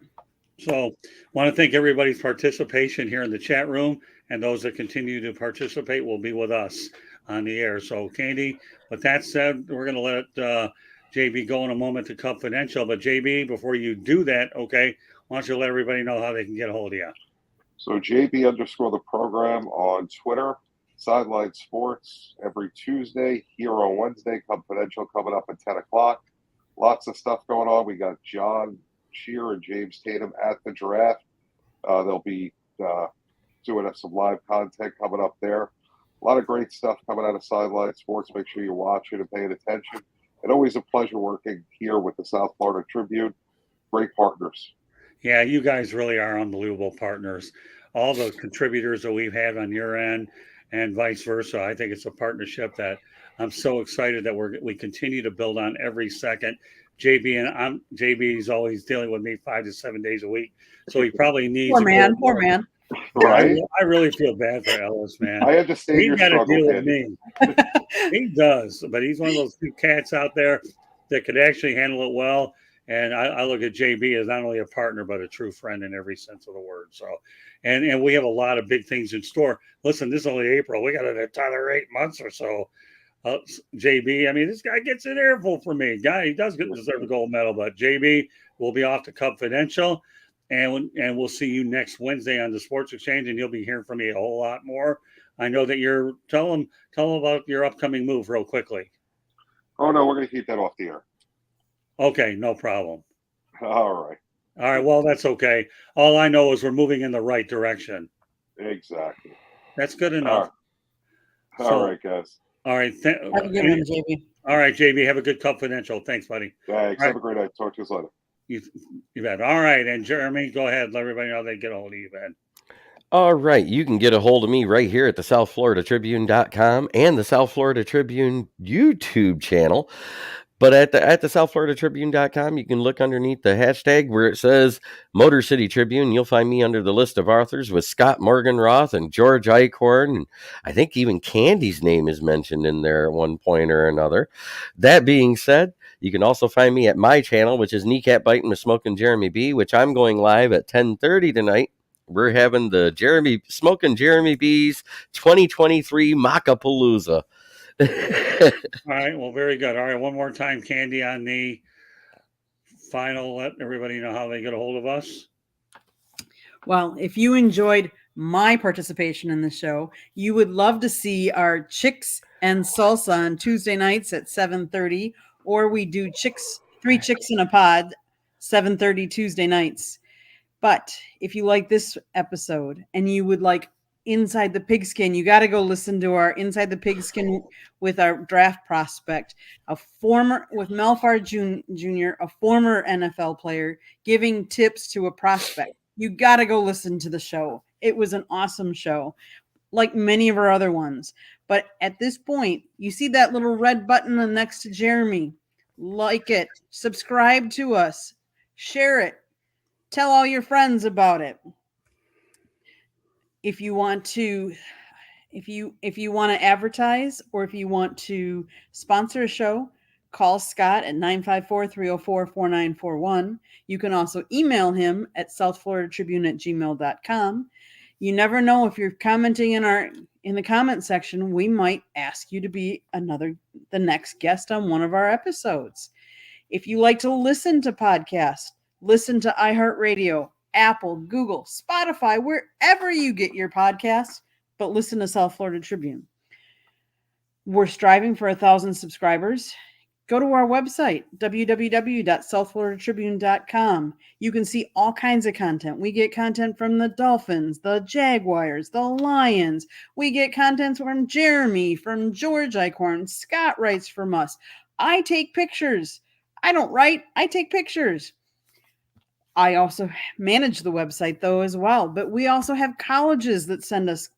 So, want to thank everybody's participation here in the chat room, and those that continue to participate will be with us on the air. So, Candy, with that said, we're going to let JB go in a moment to Confidential. But JB, before you do that, okay, why don't you let everybody know how they can get a hold of you? So JB_ the program on Twitter, Sideline Sports every Tuesday, here on Wednesday, Confidential coming up at 10 o'clock. Lots of stuff going on. We got John Shear and James Tatum at the draft. They'll be doing some live content coming up there. A lot of great stuff coming out of Sideline Sports. Make sure you're watching and paying attention. And always a pleasure working here with the South Florida Tribune. Great partners. Yeah, you guys really are unbelievable partners. All the contributors that we've had on your end and vice versa. I think it's a partnership that I'm so excited that we continue to build on every second. JB is always dealing with me 5 to 7 days a week, so he probably needs. Poor man. Right? I really feel bad for Ellis, man. I understand your He's got to struggle, deal with Andy. me. He does, but he's one of those two cats out there that could actually handle it well. And I look at JB as not only a partner, but a true friend in every sense of the word. So, and we have a lot of big things in store. Listen, this is only April. We got another 8 months or so. JB, I mean, this guy gets an earful for me. He does deserve a gold medal, but JB will be off to Confidential. And we'll see you next Wednesday on the Sports Exchange, and you'll be hearing from me a whole lot more. I know that you're tell them about your upcoming move real quickly. Oh no, we're going to keep that off the air. Okay, no problem. All right. Well, that's okay. All I know is we're moving in the right direction. Exactly. That's good enough. All right, guys. All right. Have a good one, JB. All right, JB. Have a good Confidential. Thanks, buddy. Thanks. Have a great night. Talk to you later. You bet. All right. And Jeremy, go ahead. Let everybody know they get a hold of you, man. All right. You can get a hold of me right here at the SouthFloridaTribune.com and the South Florida Tribune YouTube channel. But at the SouthFloridaTribune.com, you can look underneath the hashtag where it says Motor City Tribune. You'll find me under the list of authors with Scott Morganroth and George Eichhorn. And I think even Candy's name is mentioned in there at one point or another. That being said, you can also find me at my channel, which is Kneecap Biting with Smoking Jeremy B, which I'm going live at 10:30 tonight. We're having the Smoking Jeremy B's 2023 Macapalooza. All right. Well, very good. All right. One more time, Candy, on the final. Let everybody know how they get a hold of us. Well, if you enjoyed my participation in the show, you would love to see our Chicks and Salsa on Tuesday nights at 7:30, or we do Three Chicks in a Pod, 7:30 Tuesday nights. But if you like this episode and you would like Inside the Pigskin, you got to go listen to our Inside the Pigskin with our draft prospect, with Melfar Jr., a former NFL player, giving tips to a prospect. You got to go listen to the show. It was an awesome show, like many of our other ones. But at this point, you see that little red button next to Jeremy. Like it, subscribe to us, share it, tell all your friends about it. If you want to advertise or if you want to sponsor a show, call Scott at 954-304-4941. You can also email him at southfloridatribune@gmail.com. You never know, if you're commenting in in the comment section, we might ask you to be the next guest on one of our episodes. If you like to listen to podcasts, listen to iHeartRadio, Apple, Google, Spotify, wherever you get your podcasts, but listen to South Florida Tribune. We're striving for 1,000 subscribers. Go to our website, www.southfloridatribune.com. You can see all kinds of content. We get content from the Dolphins, the Jaguars, the Lions. We get content from Jeremy, from George Eichhorn. Scott writes from us. I take pictures. I don't write. I take pictures. I also manage the website, though, as well. But we also have colleges that send us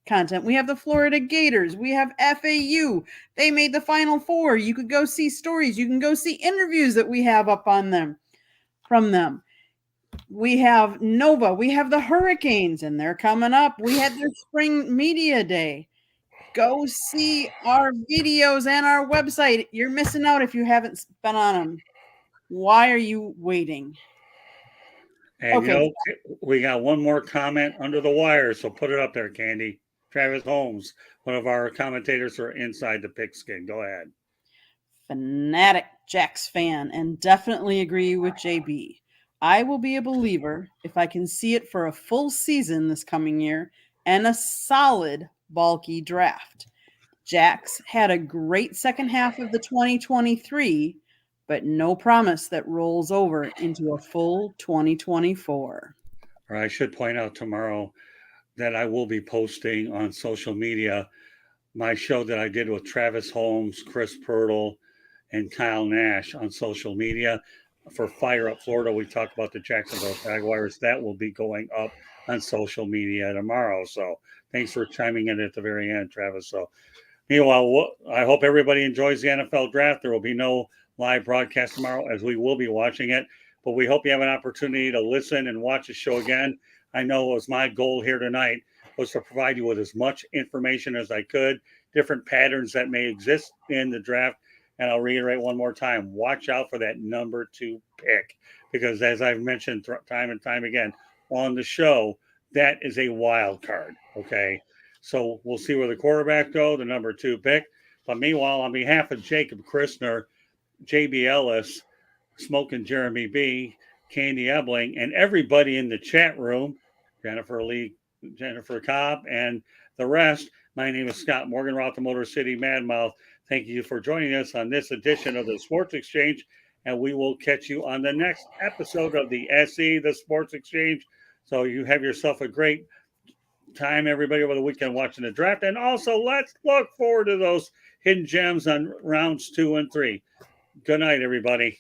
content. We have the Florida Gators. We have FAU. They made the Final Four. You could go see stories. You can go see interviews that we have up on them from them. We have Nova. We have the Hurricanes, and they're coming up. We had their spring media day. Go see our videos and our website. You're missing out if you haven't been on them. Why are you waiting? And Okay. We got one more comment under the wire, so put it up there, Candy. Travis Holmes, one of our commentators for Inside the Pigskin. Go ahead. Fanatic Jacks fan, and definitely agree with JB. I will be a believer if I can see it for a full season this coming year and a solid, bulky draft. Jacks had a great second half of the 2023, but no promise that rolls over into a full 2024. Or I should point out tomorrow that I will be posting on social media my show that I did with Travis Holmes, Chris Pirtle, and Kyle Nash on social media for Fire Up Florida. We talked about the Jacksonville Jaguars. That will be going up on social media tomorrow. So thanks for chiming in at the very end, Travis. So meanwhile, I hope everybody enjoys the NFL draft. There will be no live broadcast tomorrow as we will be watching it, but we hope you have an opportunity to listen and watch the show again. I know it was my goal here tonight was to provide you with as much information as I could, different patterns that may exist in the draft. And I'll reiterate one more time, watch out for that number 2 pick, because as I've mentioned time and time again on the show, that is a wild card. Okay. So we'll see where the quarterback go, the number 2 pick. But meanwhile, on behalf of Jacob Christner, JB Ellis, Smoking Jeremy B, Candy Ebling, and everybody in the chat room, Jennifer Lee, Jennifer Cobb, and the rest, my name is Scott Morgan, Roth the Motor City Madmouth. Thank you for joining us on this edition of the Sports Exchange, and we will catch you on the next episode of the SE, the Sports Exchange. So you have yourself a great time, everybody, over the weekend watching the draft. And also, let's look forward to those hidden gems on rounds 2 and 3. Good night, everybody.